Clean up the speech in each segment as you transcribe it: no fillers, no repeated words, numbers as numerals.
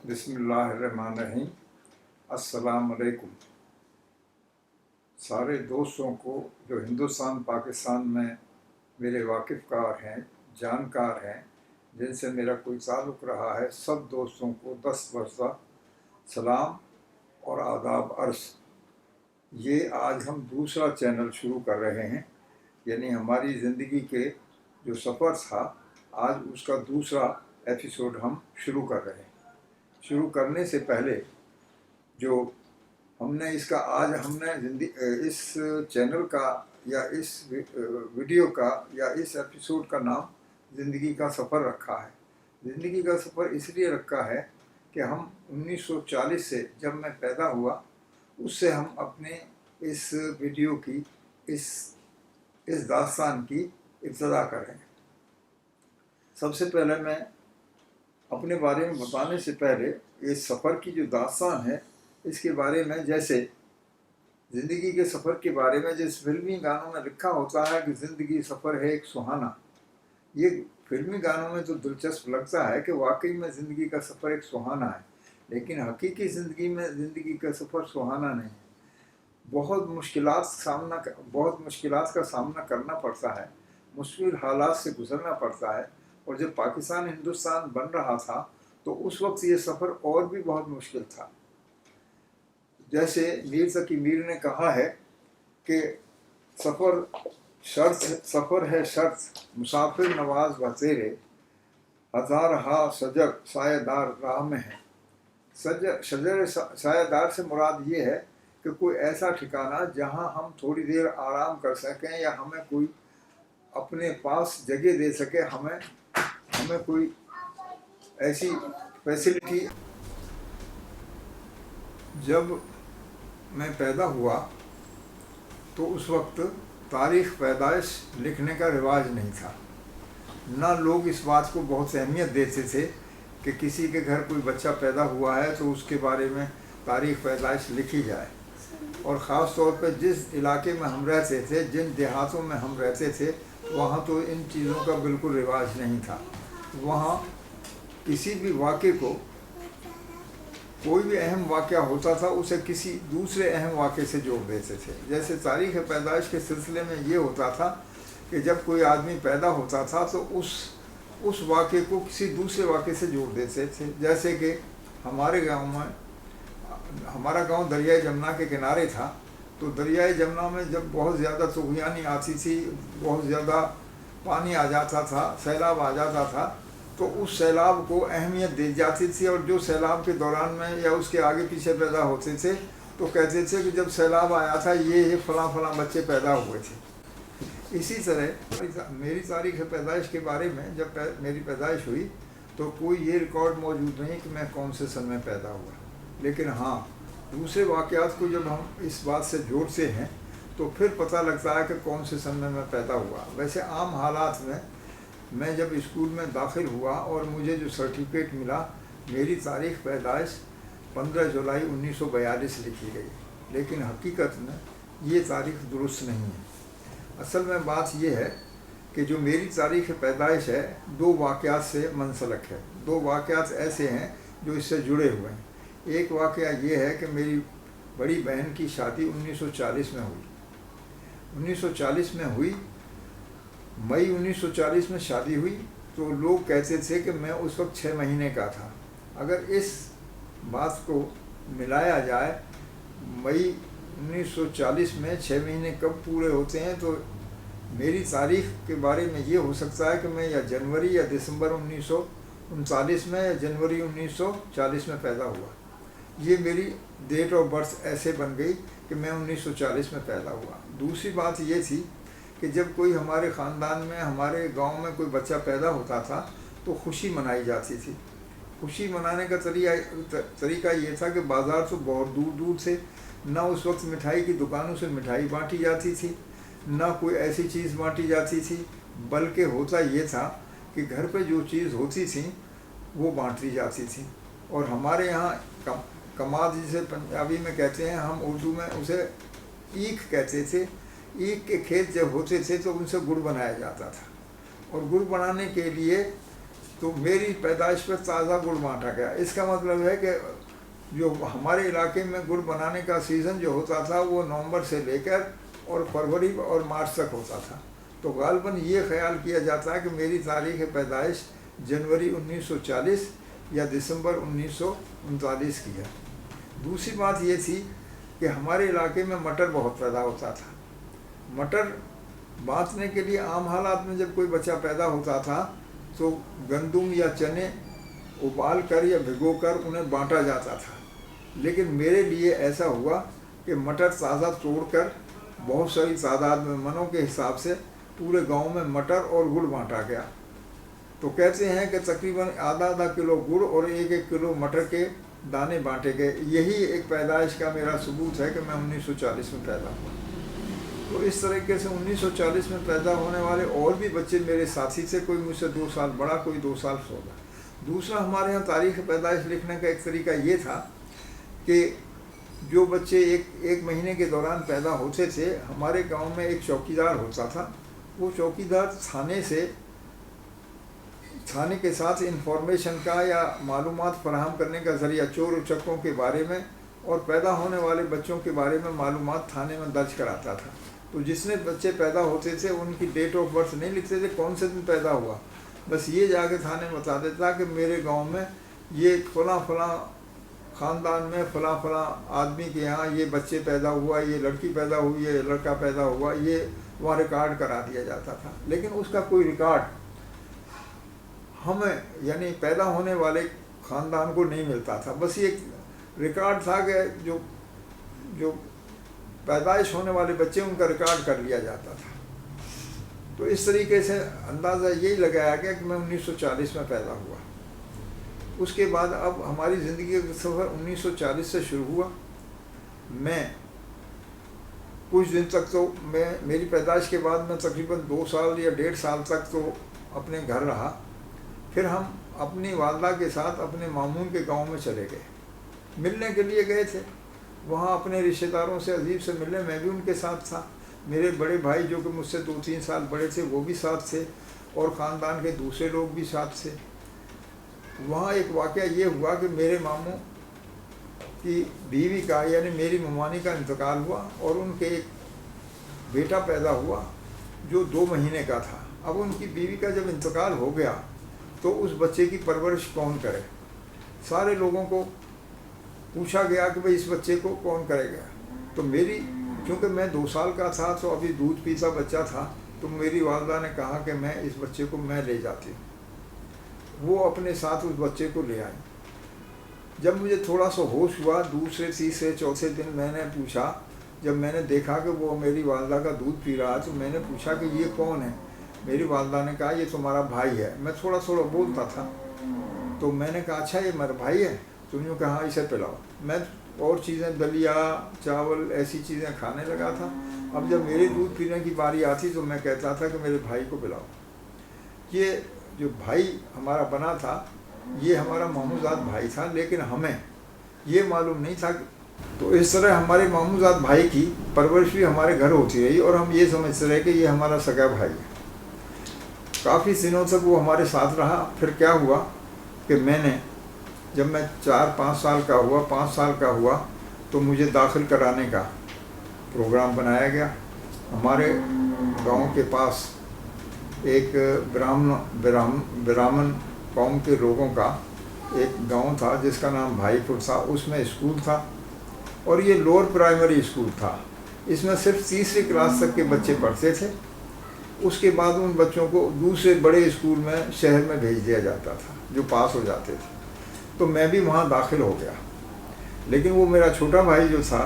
बिस्मिल्लाहिर्रहमानिर्रहीम। अस्सलाम वालेकुम। सारे दोस्तों को जो हिंदुस्तान पाकिस्तान में मेरे वाकिफ़कार हैं, जानकार हैं, जिनसे मेरा कोई ताल्लुक़ रहा है, सब दोस्तों को 10 बरसा सलाम और आदाब अर्ज़। ये आज हम दूसरा चैनल शुरू कर रहे हैं, यानी हमारी ज़िंदगी के जो सफ़र था, आज उसका दूसरा एपिसोड हम शुरू कर रहे हैं। शुरू करने से पहले जो हमने इसका आज हमने इस चैनल का या इस वीडियो का या इस एपिसोड का नाम ज़िंदगी का सफ़र रखा है। ज़िंदगी का सफ़र इसलिए रखा है कि हम 1940 से जब मैं पैदा हुआ उससे हम अपने इस वीडियो की इस दास्तान की इब्तिदा करें। सबसे पहले मैं अपने बारे में बताने से पहले इस सफ़र की जो दास्तान है इसके बारे में, जैसे ज़िंदगी के सफ़र के बारे में जिस फिल्मी गानों में लिखा होता है कि ज़िंदगी सफ़र है एक सुहाना, ये फिल्मी गानों में तो दिलचस्प लगता है कि वाकई में ज़िंदगी का सफ़र एक सुहाना है, लेकिन हकीकी ज़िंदगी में ज़िंदगी का सफ़र सुहाना नहीं है। बहुत मुश्किलात का सामना करना पड़ता है, मुश्किल हालात से गुज़रना पड़ता है। और जब पाकिस्तान हिंदुस्तान बन रहा था तो उस वक्त ये सफ़र और भी बहुत मुश्किल था। जैसे मीर तकी मीर ने कहा है कि सफ़र है शर्त मुसाफिर नवाज बतेरे, हज़ार हा सजर सायेदार राह में है। शजर सायेदार से मुराद ये है कि कोई ऐसा ठिकाना जहाँ हम थोड़ी देर आराम कर सकें या हमें कोई अपने पास जगह दे सके, हमें कोई ऐसी फैसिलिटी। जब मैं पैदा हुआ तो उस वक्त तारीख़ पैदाइश लिखने का रिवाज नहीं था, ना लोग इस बात को बहुत अहमियत देते थे कि किसी के घर कोई बच्चा पैदा हुआ है तो उसके बारे में तारीख़ पैदाइश लिखी जाए। और ख़ास तौर पर जिस इलाके में हम रहते थे, जिन देहातों में हम रहते थे, वहाँ तो इन चीज़ों का बिल्कुल रिवाज नहीं था। वहाँ किसी भी वाक़े को, कोई भी अहम वाक़या होता था उसे किसी दूसरे अहम वाक़े से जोड़ देते थे। जैसे तारीख़ पैदाइश के सिलसिले में ये होता था कि जब कोई आदमी पैदा होता था तो उस वाक़े को किसी दूसरे वाक़े से जोड़ देते थे। जैसे कि हमारे गांव में, हमारा गांव दरियाए जमुना के किनारे था, तो दरियाए जमुना में जब बहुत ज़्यादा तूफ़ानी आती थी, बहुत ज़्यादा पानी आ जाता था, सैलाब आ जाता था, तो उस सैलाब को अहमियत दी जाती थी। और जो सैलाब के दौरान में या उसके आगे पीछे पैदा होते थे तो कहते थे कि जब सैलाब आया था ये फलां बच्चे पैदा हुए थे। इसी तरह मेरी तारीख़ पैदाइश के बारे में, जब मेरी पैदाइश हुई तो कोई ये रिकॉर्ड मौजूद नहीं कि मैं कौन से सन में पैदा हुआ, लेकिन हाँ, दूसरे वाक़यात को जब हम इस बात से जोड़ते हैं तो फिर पता लगता है कि कौन से सन में मैं पैदा हुआ। वैसे आम हालात में मैं जब स्कूल में दाखिल हुआ और मुझे जो सर्टिफिकेट मिला, मेरी तारीख़ पैदाइश 15 जुलाई 1942 लिखी गई, लेकिन हकीकत में ये तारीख़ दुरुस्त नहीं है। असल में बात यह है कि जो मेरी तारीख़ पैदाइश है, दो वाक़यात से मंसलक है। दो वाक़यात ऐसे हैं जो इससे जुड़े हुए हैं। एक वाक़या ये है कि मेरी बड़ी बहन की शादी 1940 में हुई। 1940 में हुई, मई 1940 में शादी हुई, तो लोग कहते थे कि मैं उस वक्त 6 महीने का था। अगर इस बात को मिलाया जाए, मई 1940 में 6 महीने कब पूरे होते हैं, तो मेरी तारीख़ के बारे में ये हो सकता है कि मैं या जनवरी या दिसंबर 1939 में या जनवरी 1940 में पैदा हुआ। ये मेरी डेट ऑफ बर्थ ऐसे बन गई कि मैं 1940 में पैदा हुआ। दूसरी बात ये थी कि जब कोई हमारे ख़ानदान में, हमारे गांव में कोई बच्चा पैदा होता था तो खुशी मनाई जाती थी। खुशी मनाने का तरीका ये था कि बाज़ार तो बहुत दूर दूर थे, ना उस वक्त मिठाई की दुकानों से मिठाई बांटी जाती थी, ना कोई ऐसी चीज़ बांटी जाती थी, बल्कि होता ये था कि घर पे जो चीज़ होती थी वो बांटी जाती थी। और हमारे यहाँ कमाद जिसे पंजाबी में कहते हैं, हम उर्दू में उसे ईख कहते थे। ईख के खेत जब होते थे तो उनसे गुड़ बनाया जाता था, और गुड़ बनाने के लिए तो मेरी पैदाइश पर ताज़ा गुड़ बांटा गया। इसका मतलब है कि जो हमारे इलाके में गुड़ बनाने का सीज़न जो होता था वो नवंबर से लेकर और फरवरी और मार्च तक होता था। तो गालबन ये ख्याल किया जाता है कि मेरी तारीख़ पैदाइश जनवरी 1940 या दिसंबर 1939 की है। दूसरी बात ये थी कि हमारे इलाके में मटर बहुत पैदा होता था। मटर बांटने के लिए आम हालात में जब कोई बच्चा पैदा होता था तो गंदुम या चने उबाल कर या भिगो कर उन्हें बांटा जाता था, लेकिन मेरे लिए ऐसा हुआ कि मटर ताज़ा तोड़कर बहुत सारी तादाद में मनों के हिसाब से पूरे गांव में मटर और गुड़ बांटा गया। तो कहते हैं कि तकरीबन आधा किलो गुड़ और 1 किलो मटर के दाने बांटे गए। यही एक पैदाइश का मेरा सबूत है कि मैं 1940 में पैदा हुआ। तो इस तरीके से 1940 में पैदा होने वाले और भी बच्चे मेरे साथी थे, कोई मुझसे 2 साल बड़ा, कोई 2 साल छोटा। दूसरा, हमारे यहाँ तारीख़ पैदाइश लिखने का एक तरीका ये था कि जो बच्चे एक महीने के दौरान पैदा होते थे, हमारे गांव में एक चौकीदार होता था। वो चौकीदार थाने के साथ इंफॉर्मेशन का या मालूमात फराहम करने का ज़रिया चोर उचक्कों के बारे में और पैदा होने वाले बच्चों के बारे में मालूमात थाने में दर्ज कराता था। तो जिसने बच्चे पैदा होते थे उनकी डेट ऑफ बर्थ नहीं लिखते थे, कौन से दिन पैदा हुआ, बस ये जाके थाने में बता देता कि मेरे गांव में ये फलां ख़ानदान में फलां आदमी के यहाँ ये बच्चे पैदा हुआ, ये लड़की पैदा हुई, ये लड़का पैदा हुआ, ये वहाँ रिकॉर्ड करा दिया जाता था। लेकिन उसका कोई रिकॉर्ड हमें यानी पैदा होने वाले ख़ानदान को नहीं मिलता था। बस ये रिकॉर्ड था कि जो पैदाइश होने वाले बच्चे उनका रिकॉर्ड कर लिया जाता था। तो इस तरीके से अंदाज़ा यही लगाया गया कि मैं 1940 में पैदा हुआ। उसके बाद अब हमारी ज़िंदगी का सफ़र 1940 से शुरू हुआ। मैं कुछ दिन तक तो मेरी पैदाइश के बाद मैं तकरीबन 2 साल या 1.5 साल तक तो अपने घर रहा। फिर हम अपनी वालदा के साथ अपने मामून के गांव में चले गए, मिलने के लिए गए थे। वहाँ अपने रिश्तेदारों से अजीब से मिलने मैं भी उनके साथ था। मेरे बड़े भाई जो कि मुझसे 2-3 साल बड़े थे वो भी साथ थे और ख़ानदान के दूसरे लोग भी साथ थे। वहाँ एक वाक़या ये हुआ कि मेरे मामू की बीवी का यानी मेरी ममानी का इंतकाल हुआ और उनके एक बेटा पैदा हुआ जो 2 महीने का था। अब उनकी बीवी का जब इंतकाल हो गया तो उस बच्चे की परवरिश कौन करे। सारे लोगों को पूछा गया कि भाई इस बच्चे को कौन करेगा। तो क्योंकि मैं 2 साल का था तो अभी दूध पीता बच्चा था, तो मेरी वालदा ने कहा कि मैं इस बच्चे को मैं ले जाती हूँ। वो अपने साथ उस बच्चे को ले आई। जब मुझे थोड़ा सा होश हुआ, दूसरे तीसरे चौथे दिन मैंने पूछा, जब मैंने देखा कि वो मेरी वालदा का दूध पी रहा तो मैंने पूछा कि ये कौन है। मेरी वालदा ने कहा ये तुम्हारा भाई है। मैं थोड़ा बोलता था तो मैंने कहा अच्छा ये मेरा भाई है। तो उन्होंने कहा इसे पिलाओ। मैं और चीज़ें दलिया चावल ऐसी चीज़ें खाने लगा था। अब जब मेरे दूध पीने की बारी आती तो मैं कहता था कि मेरे भाई को पिलाओ। ये जो भाई हमारा बना था ये हमारा मामूजाद भाई था, लेकिन हमें ये मालूम नहीं था। तो इस तरह हमारे मामूजाद भाई की परवरिश भी हमारे घर होती रही और हम ये समझते रहे कि ये हमारा सगा भाई है। काफ़ी दिनों तक वो हमारे साथ रहा। फिर क्या हुआ कि जब मैं 4-5 साल का हुआ 5 साल का हुआ तो मुझे दाखिल कराने का प्रोग्राम बनाया गया। हमारे गांव के पास एक ब्राह्मण कौम के लोगों का एक गांव था जिसका नाम भाईपुर था। उसमें स्कूल था और ये लोअर प्राइमरी स्कूल था। इसमें सिर्फ 3री क्लास तक के बच्चे पढ़ते थे। उसके बाद उन बच्चों को दूसरे बड़े स्कूल में शहर में भेज दिया जाता था जो पास हो जाते थे। तो मैं भी वहाँ दाखिल हो गया, लेकिन वो मेरा छोटा भाई जो था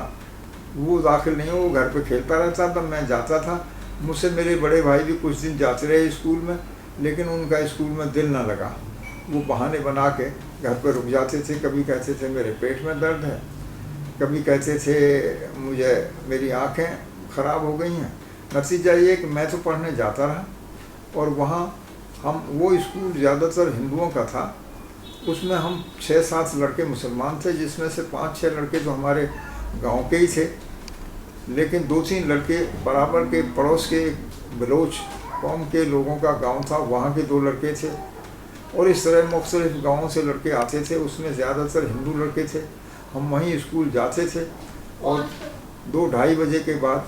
वो दाखिल नहीं, वो घर पे खेलता रहता था, मैं जाता था। मुझसे मेरे बड़े भाई भी कुछ दिन जाते रहे स्कूल में, लेकिन उनका स्कूल में दिल न लगा। वो बहाने बना के घर पर रुक जाते थे। कभी कहते थे मेरे पेट में दर्द है, कभी कहते थे मेरी आँखें ख़राब हो गई हैं। नतीजा ये कि मैं तो पढ़ने जाता रहा और वहाँ वो स्कूल ज़्यादातर हिंदुओं का था। उसमें हम 6-7 लड़के मुसलमान थे, जिसमें से 5-6 लड़के तो हमारे गांव के ही थे, लेकिन 2-3 लड़के बराबर के पड़ोस के बलोच कौम के लोगों का गांव था, वहाँ के 2 लड़के थे। اور اس طرح مختلف گاؤں سے لڑکے آتے تھے، اس میں زیادہ تر ہندو لڑکے تھے. ہم وہیں اسکول جاتے تھے اور 2-2:30 بجے کے بعد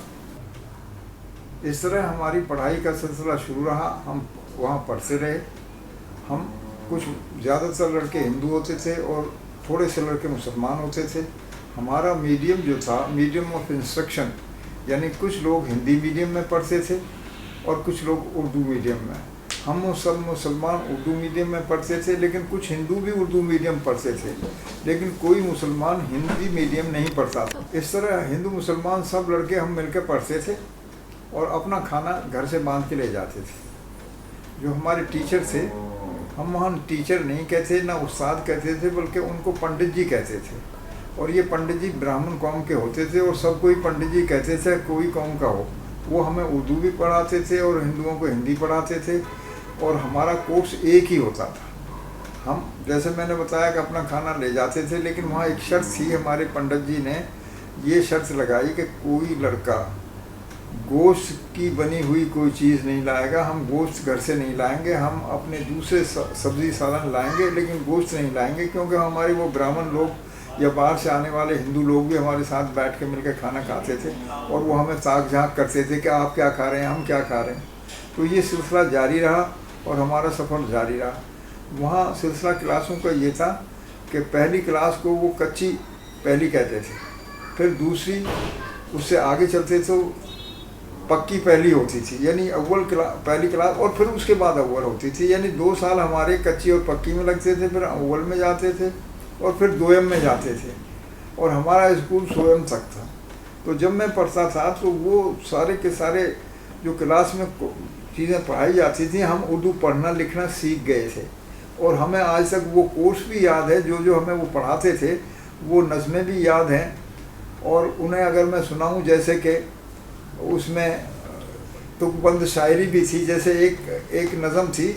اس طرح ہماری پڑھائی کا سلسلہ شروع رہا. ہم وہاں پڑھتے رہے. ہم کچھ زیادہ تر لڑکے ہندو ہوتے تھے اور تھوڑے سے لڑکے مسلمان ہوتے تھے. ہمارا میڈیم جو تھا میڈیم آف انسٹرکشن، یعنی کچھ لوگ ہندی میڈیم میں پڑھتے تھے اور کچھ لوگ اردو میڈیم میں. ہم سب مسلمان اردو میڈیم میں پڑھتے تھے، لیکن کچھ ہندو بھی اردو میڈیم پڑھتے تھے، لیکن کوئی مسلمان ہندی میڈیم نہیں پڑھتا تھا. اس طرح ہندو مسلمان سب لڑکے ہم مل کے پڑھتے تھے اور اپنا کھانا گھر سے باندھ کے لے جاتے تھے. جو ہمارے ٹیچر تھے، ہم وہاں ٹیچر نہیں کہتے، نہ استاد کہتے تھے، بلکہ ان کو پنڈت جی کہتے تھے. اور یہ پنڈت جی براہمن قوم کے ہوتے تھے اور سب کوئی پنڈت جی کہتے تھے، کوئی قوم کا ہو. وہ ہمیں اردو بھی پڑھاتے تھے اور ہندوؤں کو ہندی پڑھاتے تھے، اور ہمارا کورس ایک ہی ہوتا تھا. ہم جیسے میں نے بتایا کہ اپنا کھانا لے جاتے تھے، لیکن وہاں ایک شرط تھی. ہمارے پنڈت جی نے یہ شرط لگائی کہ کوئی لڑکا گوشت کی بنی ہوئی کوئی چیز نہیں لائے گا. ہم گوشت گھر سے نہیں لائیں گے، ہم اپنے دوسرے سبزی سالن لائیں گے، لیکن گوشت نہیں لائیں گے، کیونکہ ہمارے وہ براہمن لوگ یا باہر سے آنے والے ہندو لوگ بھی ہمارے ساتھ بیٹھ کے مل کے کھانا کھاتے تھے، اور وہ ہمیں تاک جھانک کرتے تھے کہ آپ کیا کھا رہے ہیں، ہم کیا کھا رہے ہیں. تو یہ سلسلہ جاری رہا اور ہمارا سفر جاری رہا. وہاں سلسلہ کلاسوں کا یہ تھا کہ پہلی کلاس کو وہ کچی پہلی کہتے تھے، پھر دوسری اس سے آگے چلتے تو پکی پہلی ہوتی تھی، یعنی پہلی کلاس، اور پھر اس کے بعد اول ہوتی تھی. یعنی 2 سال ہمارے کچی اور پکی میں لگتے تھے، پھر اول میں جاتے تھے اور پھر دویم میں جاتے تھے. اور ہمارا اسکول سویم تک تھا. تو جب میں پڑھتا تھا تو وہ سارے کے سارے جو کلاس میں چیزیں پڑھائی جاتی تھیں، ہم اردو پڑھنا لکھنا سیکھ گئے تھے. اور ہمیں آج تک وہ کورس بھی یاد ہے، جو ہمیں وہ پڑھاتے تھے، وہ نظمیں بھی یاد ہیں. اور انہیں اگر میں سناؤں، جیسے کہ اس میں تک بند شاعری بھی تھی. جیسے ایک نظم تھی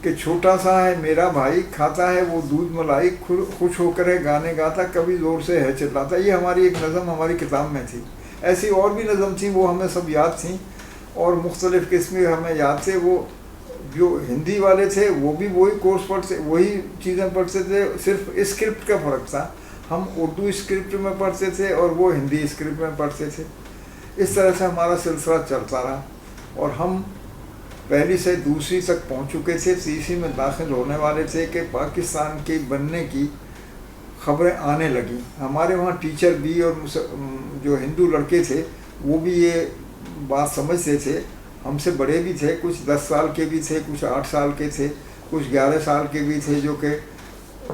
کہ چھوٹا سا ہے میرا بھائی، کھاتا ہے وہ دودھ ملائی، خوش ہو کر ہے گانے گاتا، کبھی زور سے ہے چلاتا. یہ ہماری ایک نظم ہماری کتاب میں تھی. ایسی اور بھی نظم تھیں، وہ ہمیں سب یاد تھیں، اور مختلف قسم کے ہمیں یاد تھے. وہ جو ہندی والے تھے وہ بھی وہی کورس پڑھتے، وہی چیزیں پڑھتے تھے، صرف اسکرپٹ کا فرق تھا. ہم اردو اسکرپٹ میں پڑھتے تھے اور وہ ہندی اسکرپٹ میں پڑھتے تھے. اس طرح سے ہمارا سلسلہ چلتا رہا، اور ہم پہلی سے دوسری تک پہنچ چکے تھے. تیسری میں داخل ہونے والے تھے کہ پاکستان کے بننے کی خبریں آنے لگیں. ہمارے وہاں ٹیچر بھی اور جو ہندو لڑکے تھے وہ بھی یہ بات سمجھتے تھے. ہم سے بڑے بھی تھے، کچھ 10 سال کے بھی تھے، کچھ 8 سال کے تھے، کچھ 11 سال کے بھی تھے، جو کہ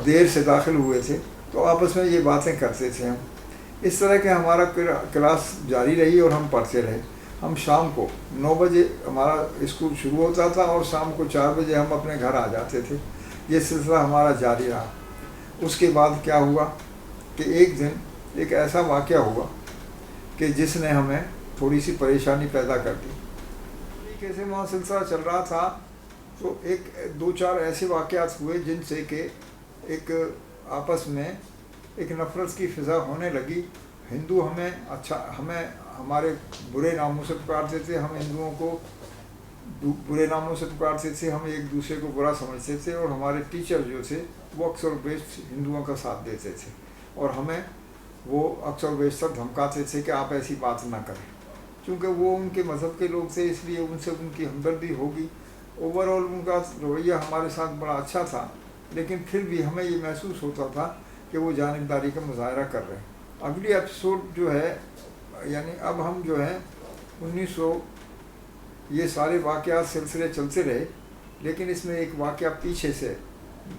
دیر سے داخل ہوئے تھے. تو آپس میں یہ باتیں کرتے تھے. ہم اس طرح کہ ہمارا کلاس جاری رہی اور ہم پڑھتے رہے. ہم شام کو 9 بجے ہمارا اسکول شروع ہوتا تھا اور شام کو 4 بجے ہم اپنے گھر آ جاتے تھے. یہ سلسلہ ہمارا جاری رہا. اس کے بعد کیا ہوا کہ ایک دن ایک ایسا واقعہ ہوا کہ جس نے ہمیں تھوڑی سی پریشانی پیدا کر دی. کیسے وہاں سلسلہ چل رہا تھا تو 2-4 ایسے واقعات ہوئے جن سے کہ ایک آپس میں ایک نفرت کی فضا ہونے لگی. ہندو ہمیں ہمارے برے ناموں سے پکارتے تھے، ہم ہندوؤں کو برے ناموں سے پکارتے تھے، ہم ایک دوسرے کو برا سمجھتے تھے. اور ہمارے ٹیچر جو تھے وہ اکثر بیشتر ہندوؤں کا ساتھ دیتے تھے، اور ہمیں وہ اکثر بیشتر دھمکاتے تھے کہ آپ ایسی بات نہ کریں. چونکہ وہ ان کے مذہب کے لوگ تھے، اس لیے ان سے ان کی ہمدردی ہوگی. اوور آل ان کا رویہ ہمارے ساتھ بڑا اچھا تھا، لیکن پھر بھی ہمیں یہ محسوس ہوتا تھا کہ وہ جانبداری کا مظاہرہ کر رہے ہیں. اگلی ایپیسوڈ جو ہے، یعنی اب ہم جو ہے 1900، یہ سارے واقعات سلسلے چلتے رہے، لیکن اس میں ایک واقعہ پیچھے سے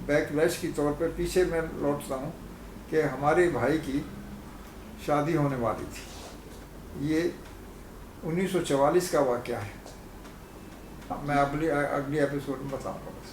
بیک لیش کی طور پہ پیچھے میں لوٹتا ہوں کہ ہمارے بھائی کی شادی ہونے والی تھی. یہ 1944 کا واقعہ ہے. میں اگلی ایپیسوڈ میں بتاؤں گا بس.